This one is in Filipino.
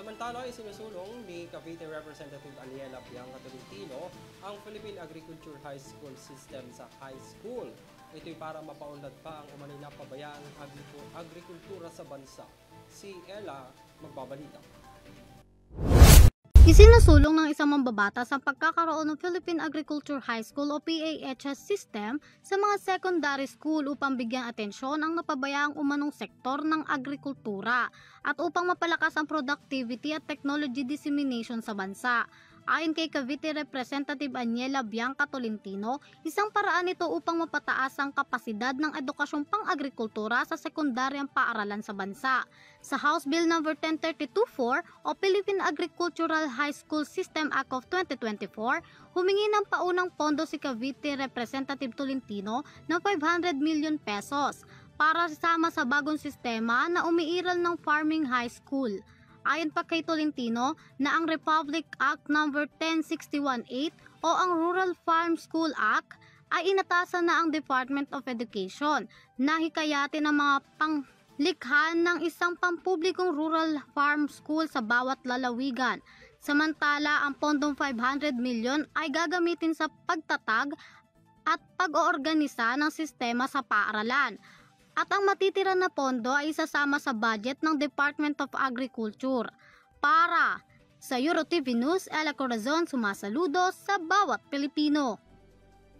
Samantala, isinusulong ni Cavite Representative Aniela Bianca Tolentino ang Philippine Agriculture High School System sa high school. Ito'y para mapaunlad pa ang umano'y napabayaang agrikultura sa bansa. Si Ella magbabalita. Isinusulong ng isang mambabatas ang pagkakaroon ng Philippine Agriculture High School o PAHS system sa mga secondary school upang bigyang atensyon ang napabayaang umanong sektor ng agrikultura at upang mapalakas ang productivity at technology dissemination sa bansa. Ayon kay Cavite Representative Aniela Bianca Tolentino, isang paraan ito upang mapataas ang kapasidad ng edukasyong pang-agrikultura sa sekundaryang paaralan sa bansa. Sa House Bill No. 10324 o Philippine Agricultural High School System Act of 2024, humingi ng paunang pondo si Cavite Representative Tolentino ng 500 million pesos para sasama sa bagong sistema na umiiral ng Farming High School. Ayon pa kay Tolentino na ang Republic Act No. 10618 o ang Rural Farm School Act ay inatasan na ang Department of Education na hikayatin ang mga panglikhan ng isang pampublikong rural farm school sa bawat lalawigan. Samantala, ang pondong 500 million ay gagamitin sa pagtatag at pag-oorganisa ng sistema sa paaralan. At ang matitira na pondo ay isasama sa budget ng Department of Agriculture. Para sa EuroTV News, Ella Corazon sumasaludo sa bawat Pilipino.